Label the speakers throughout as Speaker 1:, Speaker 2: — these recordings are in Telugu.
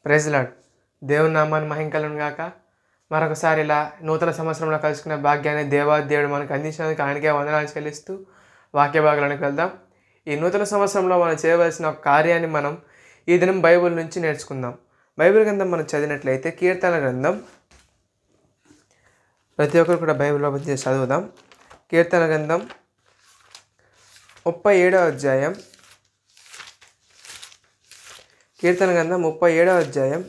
Speaker 1: Praise lord. దేవుని నామాన్ని మహిమ కలుగును గాక. మరొకసారి ఇలా నూతన సంవత్సరంలో కలుసుకునే భాగ్యాన్ని దేవుడు మనకు అందించినందుకు ఆయనకే వందనాలు చెల్లిస్తూ వాక్య భాగాలకు వెళ్దాం. ఈ నూతన సంవత్సరంలో మనం చేయవలసిన ఒక కార్యాన్ని మనం ఈ దినం బైబిల్ నుంచి నేర్చుకుందాం. బైబిల్ గ్రంథం మనం చదివినట్లయితే కీర్తన గ్రంథం, ప్రతి ఒక్కరు కూడా బైబిల్ ఓపెన్ చేసి చదువుదాం. కీర్తన గ్రంథం 37వ అధ్యాయం, కీర్తన గ్రంథం 37వ అధ్యాయం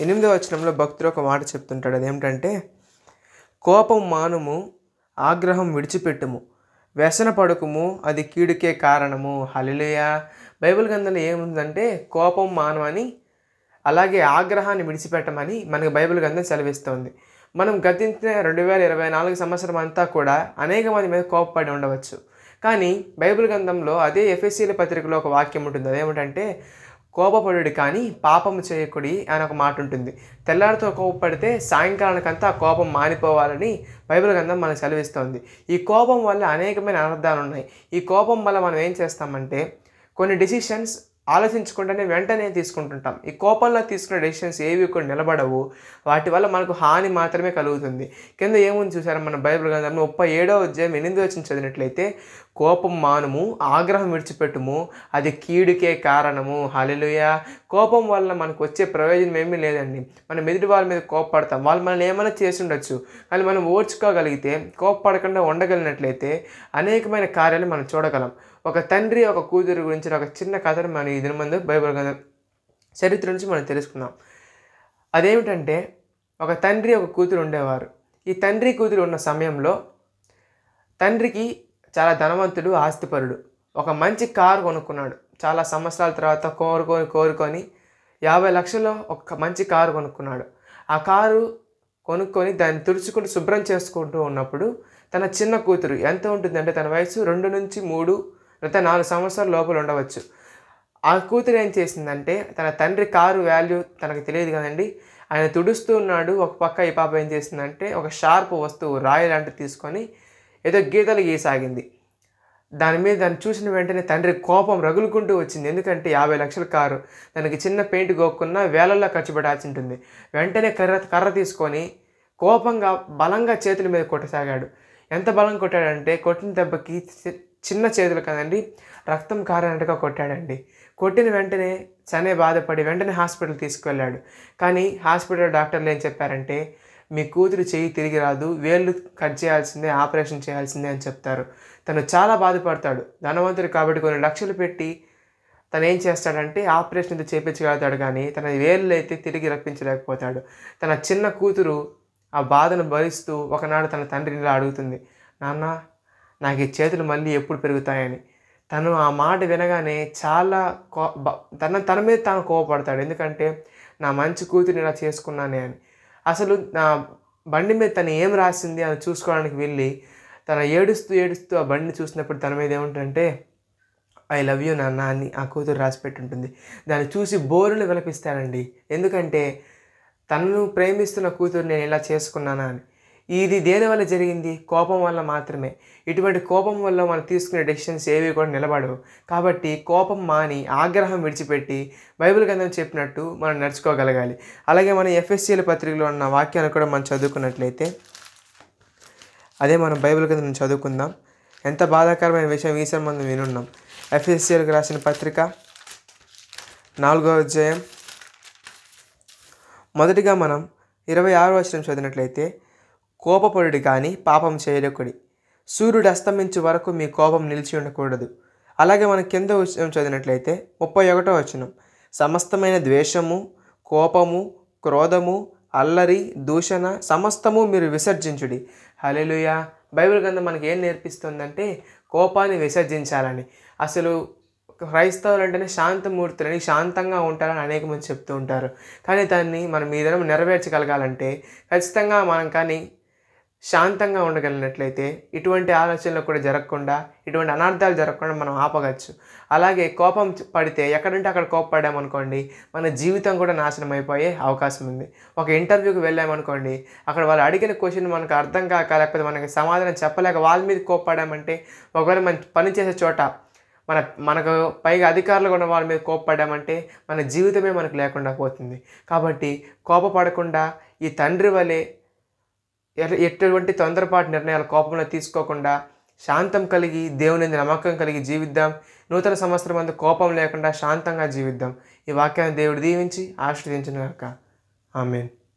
Speaker 1: 8వ వచనంలో భక్తుడు ఒక మాట చెప్తుంటాడు. అదేమిటంటే, కోపం మానుము, ఆగ్రహం విడిచిపెట్టుము, వ్యసన పడుకుము, అది కీడుకే కారణము. హల్లెలూయా. బైబిల్ గ్రంథంలో ఏముందంటే కోపం మానమని, అలాగే ఆగ్రహాన్ని విడిచిపెట్టమని మనకు బైబిల్ గ్రంథం సెలవిస్తుంది. మనం గతించిన 2024 సంవత్సరం అంతా కూడా అనేక మంది మీద కోపపడి ఉండవచ్చు. కానీ బైబిల్ గ్రంథంలో అదే ఎఫెసీయుల పత్రికలో ఒక వాక్యం ఉంటుంది. అదేమిటంటే, కోపపడుడి కానీ పాపము చేయకుడి అని ఒక మాట ఉంటుంది. తెల్లారితో కోపపడితే సాయంకాలానికంతా ఆ కోపం మానిపోవాలని బైబిల్ గ్రంథం మనకు సెలవిస్తోంది. ఈ కోపం వల్ల అనేకమైన అనర్థాలు ఉన్నాయి. ఈ కోపం వల్ల మనం ఏం చేస్తామంటే కొన్ని డెసిషన్స్ ఆలోచించకుండానే వెంటనే తీసుకుంటుంటాం. ఈ కోపంలో తీసుకున్న డెసిషన్స్ ఏవి కూడా నిలబడవు. వాటి వల్ల మనకు హాని మాత్రమే కలుగుతుంది. కింద ఏముంది చూసారా, మన బైబిల్ గ్రంథంలో 37వ అధ్యాయం 8వ వచనం చదివినట్లయితే, కోపం మానుము, ఆగ్రహం విడిచిపెట్టుము, అది కీడుకే కారణము. హల్లెలూయా. కోపం వల్ల మనకు వచ్చే ప్రయోజనం ఏమీ లేదండి. మనం ఎదుటి వాళ్ళ మీద కోపపడతాం, వాళ్ళు మనల్ని ఏమైనా చేసి ఉండొచ్చు. కానీ మనం ఓర్చుకోగలిగితే, కోపపడకుండా ఉండగలిగినట్లయితే అనేకమైన కార్యాలు మనం చూడగలం. ఒక తండ్రి ఒక కూతురు గురించి ఒక చిన్న కథను మనం ఈ దిన ముందు బైబిల్ గ్రంథం చరిత్ర నుంచి మనం తెలుసుకుందాం. అదేమిటంటే, ఒక తండ్రి ఒక కూతురు ఉండేవారు. ఈ తండ్రి కూతురు ఉన్న సమయంలో తండ్రికి చాలా ధనవంతుడు, ఆస్తిపరుడు. ఒక మంచి కారు కొనుక్కున్నాడు. చాలా సంవత్సరాల తర్వాత కోరుకొని 50 లక్షల్లో ఒక మంచి కారు కొనుక్కున్నాడు. ఆ కారు కొనుక్కొని దాన్ని తుడుచుకుంటూ శుభ్రం చేసుకుంటూ ఉన్నప్పుడు తన చిన్న కూతురు ఎంత ఉంటుందంటే, తన వయసు 2 నుంచి 3 లేదా 4 సంవత్సరాల లోపల ఉండవచ్చు. ఆ కూతురు ఏం చేసిందంటే, తన తండ్రి కారు వాల్యూ తనకు తెలియదు కదండి. ఆయన తుడుస్తూ ఉన్నాడు. ఒక పక్క ఈ పాప ఏం చేసిందంటే, ఒక షార్ప్ వస్తువు రాయి లాంటివి తీసుకొని ఏదో గీతలు గీసాగింది. దాన్ని చూసిన వెంటనే తండ్రి కోపం రగులుకుంటూ వచ్చింది. ఎందుకంటే 50 లక్షల కారు, దానికి చిన్న పెయింట్ గోక్కున్నా వేలల్లో ఖర్చు పెట్టాల్సి ఉంటుంది. వెంటనే కర్ర తీసుకొని కోపంగా బలంగా చేతుల మీద కొట్టసాగాడు. ఎంత బలంగా కొట్టాడంటే, కొట్టిన దెబ్బకి చిన్న చేతులు కదండి, రక్తం కారినట్టుగా కొట్టాడండి. కొట్టిన వెంటనే చనే బాధపడి వెంటనే హాస్పిటల్ తీసుకువెళ్ళాడు. కానీ హాస్పిటల్ డాక్టర్లు ఏం చెప్పారంటే, మీ కూతురు చెయ్యి తిరిగి రాదు, వేళ్ళు కట్ చేయాల్సిందే, ఆపరేషన్ చేయాల్సిందే అని చెప్తారు. తను చాలా బాధపడతాడు. ధనవంతుడు కాబట్టి కొన్ని లక్షలు పెట్టి తను ఏం చేస్తాడంటే ఆపరేషన్ అయితే చేయించగలుగుతాడు, కానీ తన వేళ్ళు అయితే తిరిగి రప్పించలేకపోతాడు. తన చిన్న కూతురు ఆ బాధను భరిస్తూ ఒకనాడు తన తండ్రిని ఇలా అడుగుతుంది, నాన్న, నాకు ఈ చేతులు మళ్ళీ ఎప్పుడు పెరుగుతాయని. తను ఆ మాట వినగానే చాలా తన మీద తాను కోపపడతాడు. ఎందుకంటే నా మంచి కూతురిని ఇలా చేసుకున్నానే అని. అసలు నా బండి మీద తను ఏం రాసింది అని చూసుకోవడానికి వెళ్ళి తను ఏడుస్తూ ఆ బండిని చూసినప్పుడు తన మీద ఏముంటుందంటే, ఐ లవ్ యూ నాన్న అని ఆ కూతురు రాసి పెట్టుంటుంది. దాన్ని చూసి బోరుని విలపిస్తానండి. ఎందుకంటే తనను ప్రేమిస్తున్న కూతురు నేను ఇలా చేసుకున్నానా అని. ఇది దేనివల్ల జరిగింది? కోపం వల్ల మాత్రమే. ఇటువంటి కోపం వల్ల మనం తీసుకునే డెసిషన్స్ ఏవి కూడా నిలబడవు. కాబట్టి కోపం మాని ఆగ్రహం విడిచిపెట్టి బైబిల్ గ్రంథం చెప్పినట్టు మనం నడుచుకోగలగాలి. అలాగే మనం ఎఫెసీయుల పత్రికలో ఉన్న వాక్యాన్ని కూడా మనం చదువుకున్నట్లయితే, అదే మనం బైబిల్ గ్రంథం చదువుకుందాం. ఎంత బాధాకరమైన విషయం ఈ సంబంధం వినున్నాం. ఎఫెసీయులకు రాసిన పత్రిక 4వ అధ్యాయం మొదటిగా మనం 26వ వచనం చదివినట్లయితే, కోపపడుడి కానీ పాపం చేయకుడి, సూర్యుడు అస్తమించే వరకు మీ కోపం నిలిచి ఉండకూడదు. అలాగే మనం కింద వచనం చదివినట్లయితే 31వ వచనం, సమస్తమైన ద్వేషము, కోపము, క్రోధము, అల్లరి, దూషణ సమస్తము మీరు విసర్జించుడి. హల్లెలూయా. బైబిల్ గ్రంథం మనకి ఏం నేర్పిస్తుందంటే కోపాన్ని విసర్జించాలని. అసలు క్రైస్తవులు అంటేనే శాంతమూర్తులని, శాంతంగా ఉంటారని అనేక మంది చెప్తూ ఉంటారు. కానీ దాన్ని మనం ఈ దినం నెరవేర్చగలగాలంటే ఖచ్చితంగా మనం కానీ శాంతంగా ఉండగలిగినట్లయితే ఇటువంటి ఆలోచనలు కూడా జరగకుండా, ఇటువంటి అనార్థాలు జరగకుండా మనం ఆపగచ్చు. అలాగే కోపం పడితే ఎక్కడంటే అక్కడ కోపపడ్డామనుకోండి, మన జీవితం కూడా నాశనం అయిపోయే అవకాశం ఉంది. ఒక ఇంటర్వ్యూకి వెళ్ళామనుకోండి, అక్కడ వాళ్ళు అడిగిన క్వశ్చన్ మనకు అర్థం కాక, లేకపోతే మనకి సమాధానం చెప్పలేక వాళ్ళ మీద కోపపడామంటే, ఒకవేళ మనం పనిచేసే చోట మనకు పైగా అధికారులు ఉన్న వాళ్ళ మీద కోపపడ్డామంటే మన జీవితమే మనకు లేకుండా పోతుంది. కాబట్టి కోపపడకుండా ఈ తండ్రి వలె ఎటువంటి తొందరపాటు నిర్ణయాలు కోపంలో తీసుకోకుండా శాంతం కలిగి దేవుని యందు నమ్మకం కలిగి జీవిద్దాం. నూతన సంవత్సరం అందు కోపం లేకుండా శాంతంగా జీవిద్దాం. ఈ వాక్యాన్ని దేవుడు దీవించి ఆశీర్వదించును గాక. ఆమేన్.